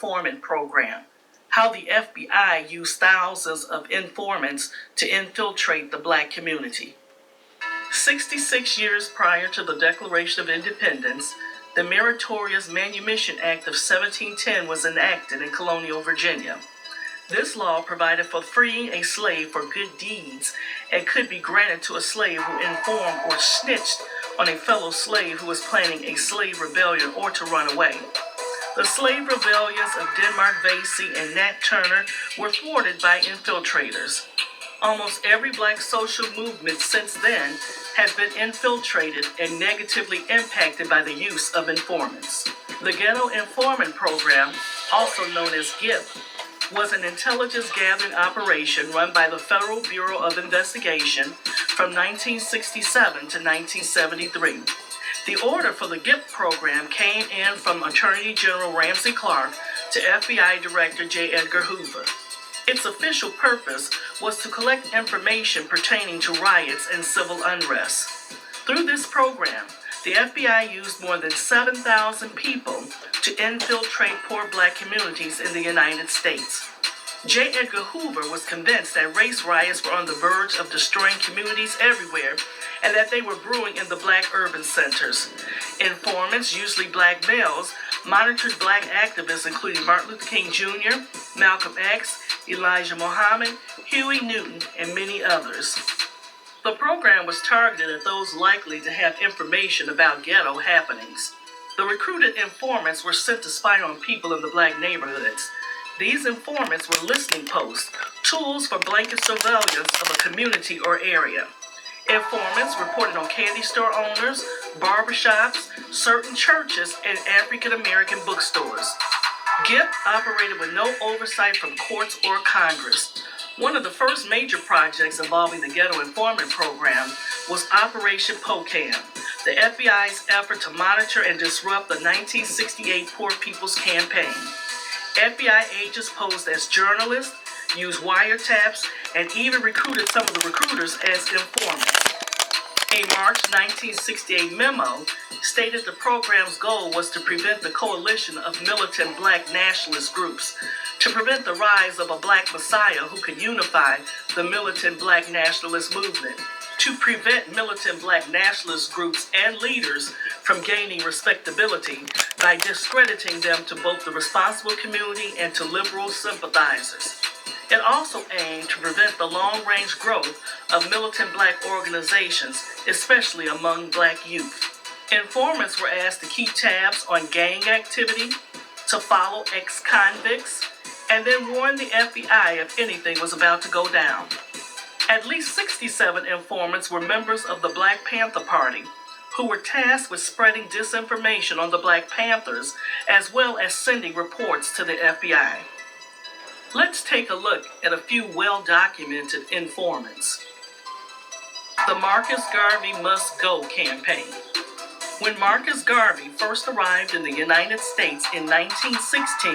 Informant program, how the FBI used thousands of informants to infiltrate the Black community. 66 years prior to the Declaration of Independence, the Meritorious Manumission Act of 1710 was enacted in colonial Virginia. This law provided for freeing a slave for good deeds and could be granted to a slave who informed or snitched on a fellow slave who was planning a slave rebellion or to run away. The slave rebellions of Denmark Vesey and Nat Turner were thwarted by infiltrators. Almost every Black social movement since then has been infiltrated and negatively impacted by the use of informants. The Ghetto Informant program, also known as GIP, was an intelligence gathering operation run by the Federal Bureau of Investigation from 1967 to 1973. The order for the GIP program came in from Attorney General Ramsey Clark to FBI Director J. Edgar Hoover. Its official purpose was to collect information pertaining to riots and civil unrest. Through this program, the FBI used more than 7,000 people to infiltrate poor Black communities in the United States. J. Edgar Hoover was convinced that race riots were on the verge of destroying communities everywhere and that they were brewing in the Black urban centers. Informants, usually Black males, monitored Black activists including Martin Luther King Jr., Malcolm X, Elijah Muhammad, Huey Newton, and many others. The program was targeted at those likely to have information about ghetto happenings. The recruited informants were sent to spy on people in the Black neighborhoods. These informants were listening posts, tools for blanket surveillance of a community or area. Informants reported on candy store owners, barbershops, certain churches, and African American bookstores. GIP operated with no oversight from courts or Congress. One of the first major projects involving the Ghetto Informant program was Operation Poam, the FBI's effort to monitor and disrupt the 1968 Poor People's Campaign. FBI agents posed as journalists, used wiretaps, and even recruited some of the recruiters as informants. A March 1968 memo stated the program's goal was to prevent the coalition of militant Black nationalist groups, to prevent the rise of a Black Messiah who could unify the militant Black nationalist movement, to prevent militant Black nationalist groups and leaders from gaining respectability by discrediting them to both the responsible community and to liberal sympathizers. It also aimed to prevent the long-range growth of militant Black organizations, especially among Black youth. Informants were asked to keep tabs on gang activity, to follow ex-convicts, and then warn the FBI if anything was about to go down. At least 67 informants were members of the Black Panther Party, who were tasked with spreading disinformation on the Black Panthers, as well as sending reports to the FBI. Let's take a look at a few well-documented informants. The Marcus Garvey Must Go campaign. When Marcus Garvey first arrived in the United States in 1916,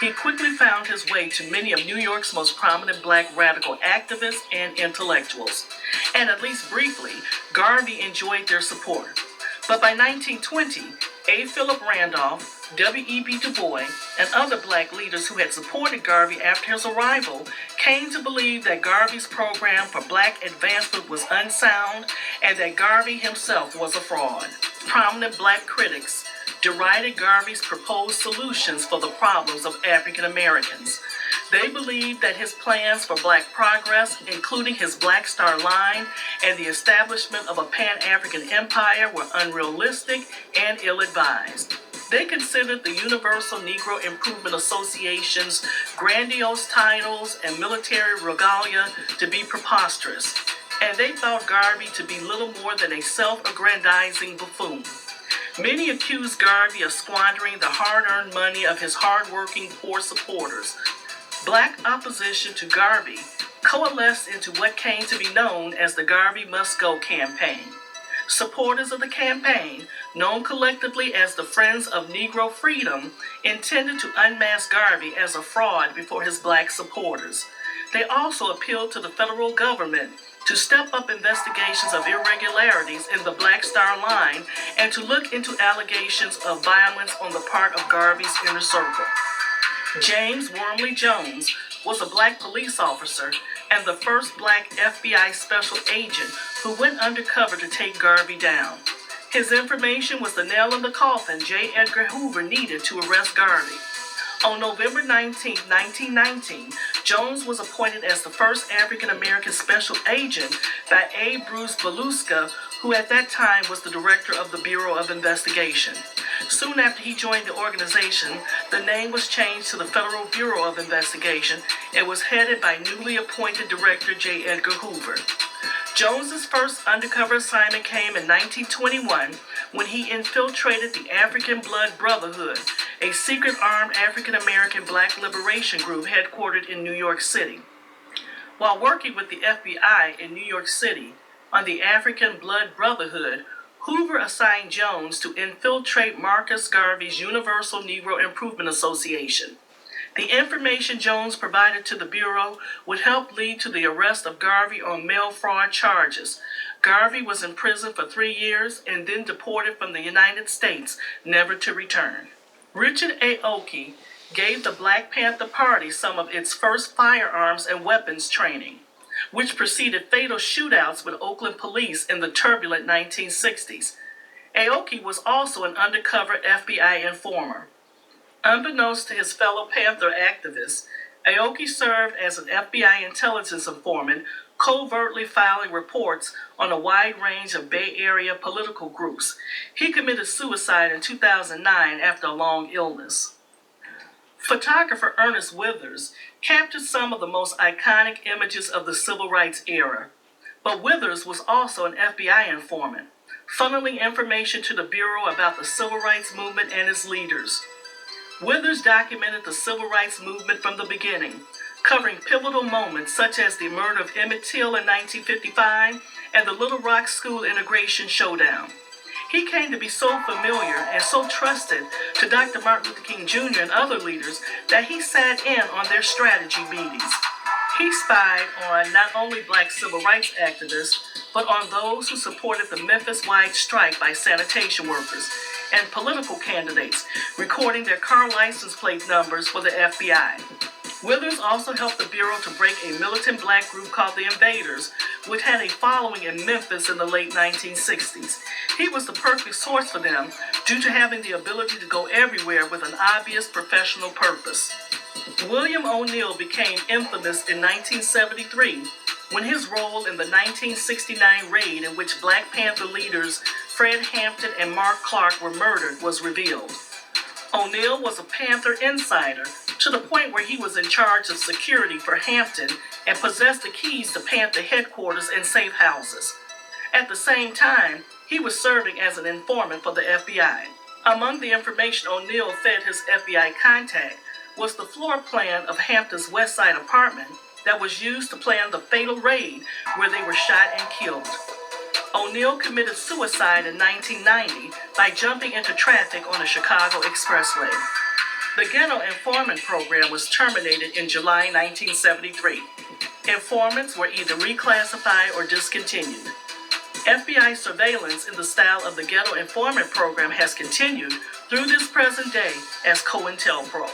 he quickly found his way to many of New York's most prominent Black radical activists and intellectuals. And at least briefly, Garvey enjoyed their support. But by 1920, A. Philip Randolph, W.E.B. Du Bois, and other Black leaders who had supported Garvey after his arrival came to believe that Garvey's program for Black advancement was unsound and that Garvey himself was a fraud. Prominent Black critics derided Garvey's proposed solutions for the problems of African Americans. They believed that his plans for Black progress, including his Black Star Line and the establishment of a Pan-African empire, were unrealistic and ill-advised. They considered the Universal Negro Improvement Association's grandiose titles and military regalia to be preposterous, and they thought Garvey to be little more than a self-aggrandizing buffoon. Many accused Garvey of squandering the hard-earned money of his hard-working poor supporters. Black opposition to Garvey coalesced into what came to be known as the Garvey Must Go campaign. Supporters of the campaign, known collectively as the Friends of Negro Freedom, intended to unmask Garvey as a fraud before his Black supporters. They also appealed to the federal government to step up investigations of irregularities in the Black Star Line and to look into allegations of violence on the part of Garvey's inner circle. James Wormley Jones was a black police officer and the first black FBI special agent who went undercover to take Garvey down. His information was the nail in the coffin J. Edgar Hoover needed to arrest Garvey. On November 19, 1919, Jones was appointed as the first African-American special agent by A. Bruce Beluska, who at that time was the director of the Bureau of Investigation. Soon after he joined the organization, the name was changed to the Federal Bureau of Investigation and was headed by newly appointed director J. Edgar Hoover. Jones's first undercover assignment came in 1921 when he infiltrated the African Blood Brotherhood, a secret armed African-American black liberation group headquartered in New York City. While working with the FBI in New York City on the African Blood Brotherhood, Hoover assigned Jones to infiltrate Marcus Garvey's Universal Negro Improvement Association. The information Jones provided to the Bureau would help lead to the arrest of Garvey on mail fraud charges. Garvey was in prison for 3 years and then deported from the United States, never to return. Richard Aoki gave the Black Panther Party some of its first firearms and weapons training, which preceded fatal shootouts with Oakland police in the turbulent 1960s. Aoki was also an undercover FBI informer. Unbeknownst to his fellow Panther activists, Aoki served as an FBI intelligence informant, covertly filing reports on a wide range of Bay Area political groups. He committed suicide in 2009 after a long illness. Photographer Ernest Withers captured some of the most iconic images of the Civil Rights era. But Withers was also an FBI informant, funneling information to the Bureau about the Civil Rights Movement and its leaders. Withers documented the Civil Rights Movement from the beginning, covering pivotal moments such as the murder of Emmett Till in 1955 and the Little Rock School integration showdown. He came to be so familiar and so trusted to Dr. Martin Luther King Jr. and other leaders that he sat in on their strategy meetings. He spied on not only black civil rights activists, but on those who supported the Memphis-wide strike by sanitation workers and political candidates, recording their car license plate numbers for the FBI. Withers also helped the Bureau to break a militant black group called the Invaders, which had a following in Memphis in the late 1960s. He was the perfect source for them due to having the ability to go everywhere with an obvious professional purpose. William O'Neill became infamous in 1973 when his role in the 1969 raid in which Black Panther leaders Fred Hampton and Mark Clark were murdered was revealed. O'Neill was a Panther insider to the point where he was in charge of security for Hampton and possessed the keys to Panther headquarters and safe houses. At the same time, he was serving as an informant for the FBI. Among the information O'Neill fed his FBI contact was the floor plan of Hampton's West Side apartment that was used to plan the fatal raid where they were shot and killed. O'Neill committed suicide in 1990 by jumping into traffic on the Chicago Expressway. The Ghetto Informant program was terminated in July 1973. Informants were either reclassified or discontinued. FBI surveillance in the style of the Ghetto Informant program has continued through this present day as COINTELPRO.